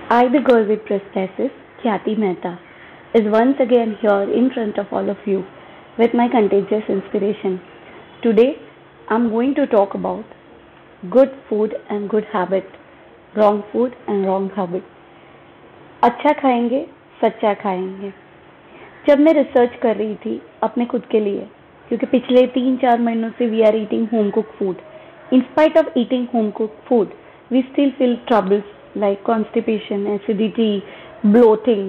I, the girl with prosthesis, Khyati Mehta, is once again here in front of all of you with my contagious inspiration. Today, I'm going to talk about good food and good habit, wrong food and wrong habit. अच्छा खाएंगे, सच्चा खाएंगे. जब मैं research कर रही थी अपने खुद के लिए, क्योंकि पिछले 3-4 महीनों से we are eating home cook food. In spite of eating home cooked food, we still feel troubles like constipation, acidity, bloating.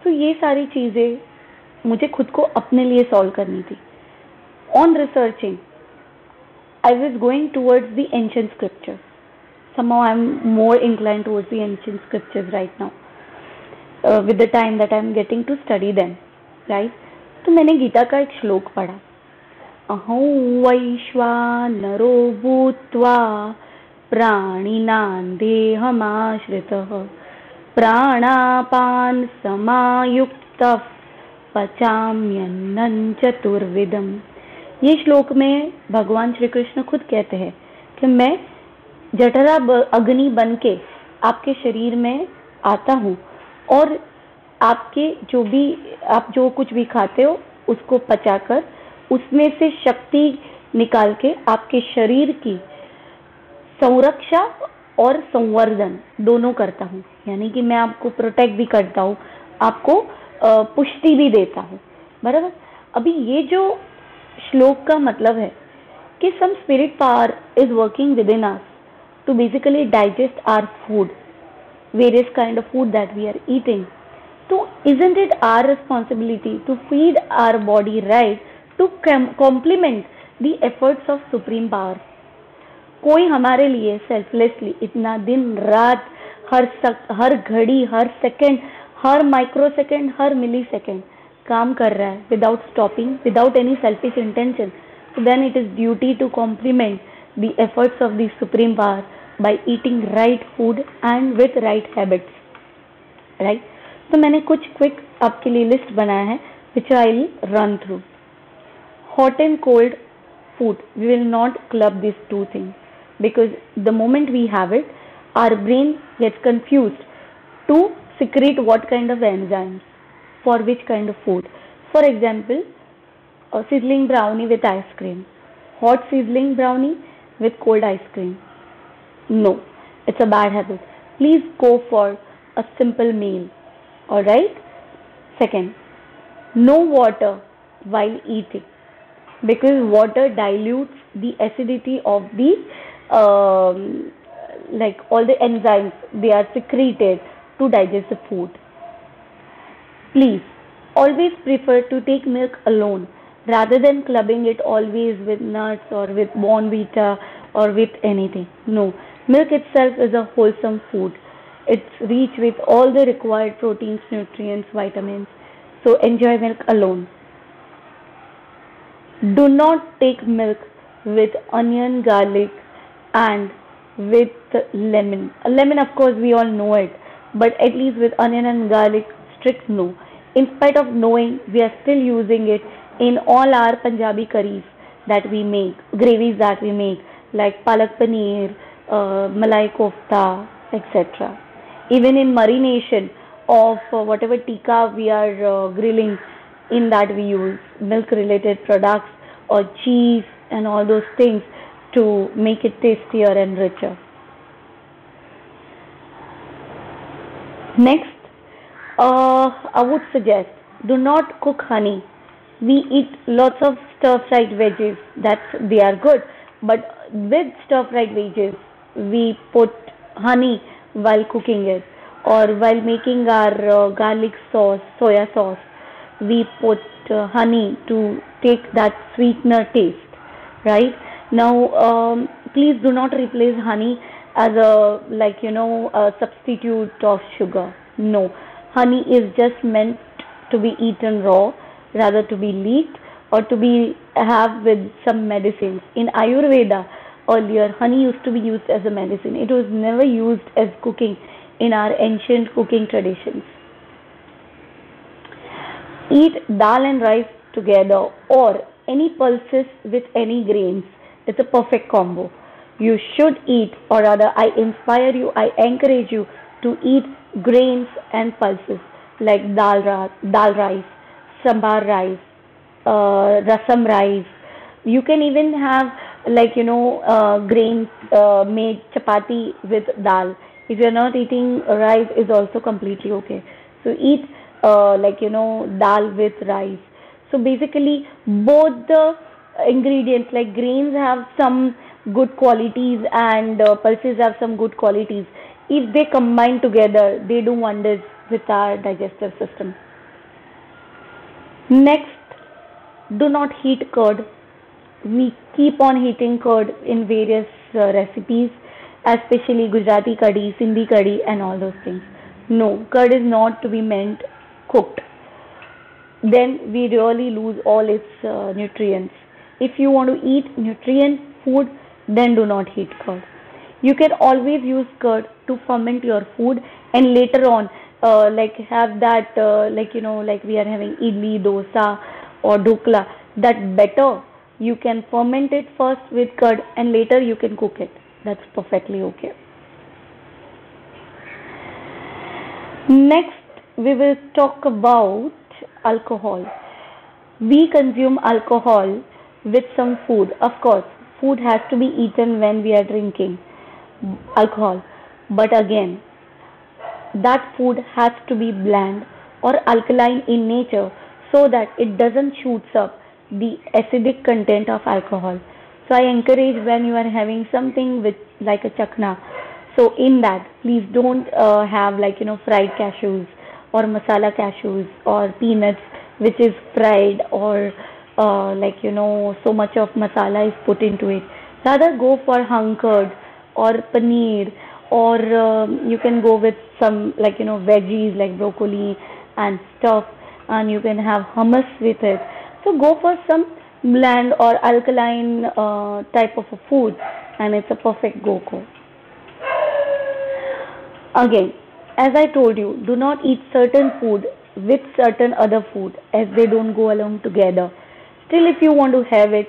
तो ये सारी चीज़ें मुझे खुद को अपने लिए सॉल्व करनी थी. On researching, I was going towards the ancient scriptures. Somehow I'm more inclined towards the ancient scriptures right now, with the time that I'm getting to study them, right? तो मैंने गीता का एक श्लोक पढ़ा. अहं वैश्वानरो भूत्वा प्राणिनां देहमाश्रितः प्राणापान समायुक्तः पचाम्यन्नं चतुर्विधम्. ये श्लोक में भगवान श्री कृष्ण खुद कहते हैं कि मैं जठरा अग्नि बन के आपके शरीर में आता हूँ और आपके आप जो कुछ भी खाते हो उसको पचाकर उसमें से शक्ति निकाल के आपके शरीर की संरक्षा और संवर्धन दोनों करता हूँ. यानी कि मैं आपको प्रोटेक्ट भी करता हूँ, आपको पुष्टि भी देता हूँ. बराबर. अभी ये जो श्लोक का मतलब है कि some spirit power is working within us to basically digest our food, various kind of food that we are eating. तो isn't it our responsibility to feed our body right to complement the efforts of supreme power? कोई हमारे लिए selflessly इतना दिन रात हर घड़ी, हर second, हर micro second, हर मिली second काम कर रहा है without stopping, without any selfish intention. So then it is duty to complement the efforts of the supreme power by eating right food and with right habits, right? तो मैंने कुछ quick आपके लिए list बनाया है which I will run through. Hot and cold food, we will not club these two things because the moment we have it, our brain gets confused to secrete what kind of enzymes for which kind of food. For example, a sizzling brownie with ice cream, hot sizzling brownie with cold ice cream. No, it's a bad habit. Please go for a simple meal. Alright? Second, no water while eating because water dilutes the acidity of the like all the enzymes they are secreted to digest the food. Please always prefer to take milk alone rather than clubbing it always with nuts or with Bournvita or with anything. No, milk itself is a wholesome food. It's rich with all the required proteins, nutrients, vitamins. So enjoy milk alone. Do not take milk with onion, garlic and with lemon. Lemon, of course, we all know it, but at least with onion and garlic, strict no. In spite of knowing, we are still using it in all our Punjabi curries that we make, gravies that we make, like palak paneer, malai kofta, etc. Even in marination of whatever tikka we are grilling, in that we use milk related products or cheese and all those things to make it tastier and richer. Next, I would suggest do not cook honey. We eat lots of stir-fried veggies, they are good, but with stir-fried veggies we put honey while cooking it, or while making our garlic sauce, soya sauce, we put honey to take that sweetener taste, right? Now, please do not replace honey as a substitute of sugar. No, honey is just meant to be eaten raw, rather to be leaked or to be have with some medicines. In Ayurveda, earlier honey used to be used as a medicine. It was never used as cooking in our ancient cooking traditions. Eat dal and rice together or any pulses with any grains. It's a perfect combo. You should eat, or rather I inspire you, I encourage you to eat grains and pulses like dal rice, sambar rice, rasam rice. You can even have grains made chapati with dal. If you're not eating rice, is also completely okay. So eat dal with rice. So basically, both the ingredients like grains have some good qualities and pulses have some good qualities. If they combine together, they do wonders with our digestive system. Next, do not heat curd. We keep on heating curd in various recipes, especially Gujarati curry, Sindhi curry, and all those things. No, curd is not to be meant cooked. Then we really lose all its nutrients. If you want to eat nutrient food, then do not heat curd. You can always use curd to ferment your food and later on, have that, like we are having idli, dosa, or dhokla, that better you can ferment it first with curd and later you can cook it. That's perfectly okay. Next, we will talk about alcohol. We consume alcohol with some food. Of course, food has to be eaten when we are drinking alcohol. But again, that food has to be bland or alkaline in nature so that it doesn't shoots up the acidic content of alcohol. So I encourage when you are having something with like a chakna. So in that, please don't have fried cashews or masala cashews or peanuts which is fried or so much of masala is put into it. Rather go for hung curd or paneer or you can go with some veggies like broccoli and stuff and you can have hummus with it. So go for some bland or alkaline type of a food and it's a perfect go-go. Again, as I told you, do not eat certain food with certain other food as they don't go along together. Still, if you want to have it,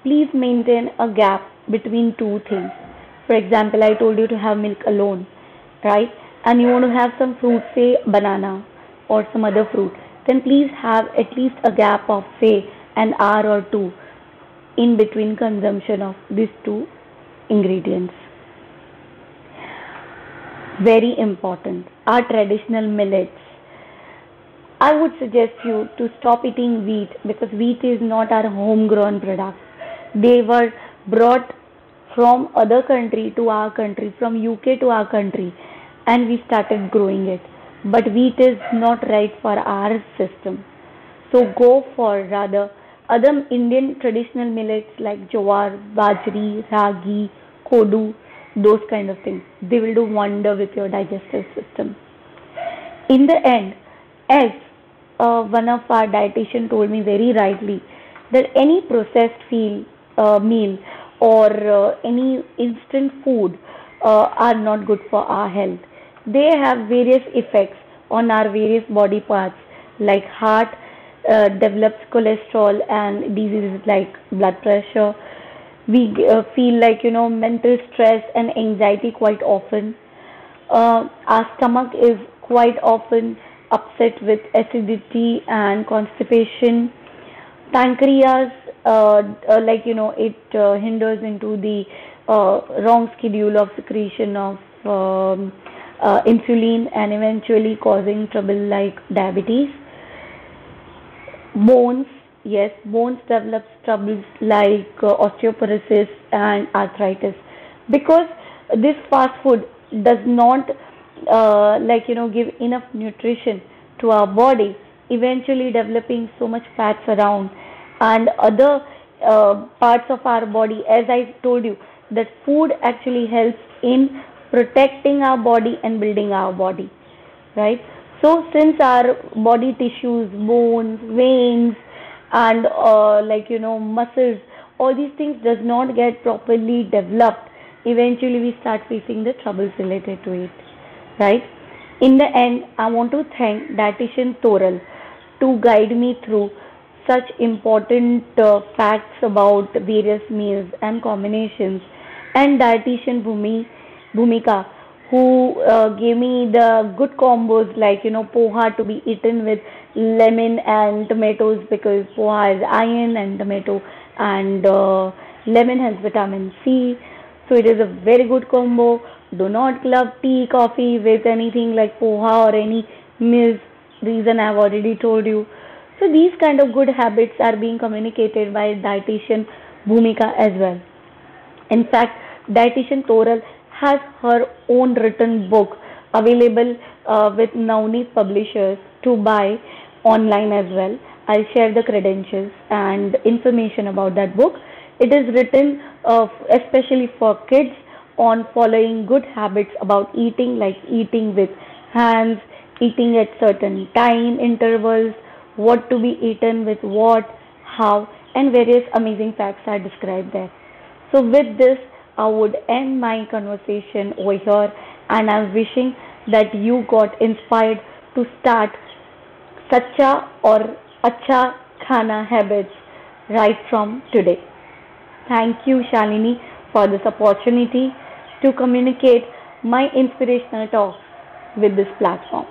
please maintain a gap between two things. For example, I told you to have milk alone, right? And you want to have some fruit, say banana or some other fruit, then please have at least a gap of say an hour or two in between consumption of these two ingredients. Very important, our traditional millets. I would suggest you to stop eating wheat because wheat is not our homegrown product. They were brought from other country to our country, from UK to our country, and we started growing it. But wheat is not right for our system. So go for rather other Indian traditional millets like jowar, bajri, ragi, kodu, those kind of things. They will do wonder with your digestive system. In the end, as one of our dietitian told me very rightly, that any processed meal or any instant food are not good for our health. They have various effects on our various body parts like heart, develops cholesterol and diseases like blood pressure. We feel mental stress and anxiety quite often. Our stomach is quite often upset with acidity and constipation. Pancreas, it hinders into the wrong schedule of secretion of insulin and eventually causing trouble like diabetes. Bones, yes, bones develops troubles like osteoporosis and arthritis because this fast food does not give enough nutrition to our body, eventually developing so much fats around and other parts of our body. As I told you, that food actually helps in protecting our body and building our body, right? So since our body tissues, bones, veins, and muscles, all these things does not get properly developed, eventually we start facing the troubles related to it, right? In the end, I want to thank dietitian Toral to guide me through such important facts about various meals and combinations, and dietitian Bhumika who gave me the good combos like poha to be eaten with lemon and tomatoes, because poha has iron and tomato and lemon has vitamin C. So it is a very good combo. Do not club tea, coffee with anything like poha or any meals. Reason I've already told you. So these kind of good habits are being communicated by dietitian Bhumika as well. In fact, dietitian Toral has her own written book available with Navneet Publishers to buy online as well. I'll share the credentials and information about that book. It is written especially for kids on following good habits about eating, like eating with hands, eating at certain time intervals, what to be eaten with what, how, and various amazing facts are described there. So, with this, I would end my conversation over here, and I'm wishing that you got inspired to start Sacha or Acha Khana habits right from today. Thank you, Shalini, for this opportunity to communicate my inspirational talks with this platform.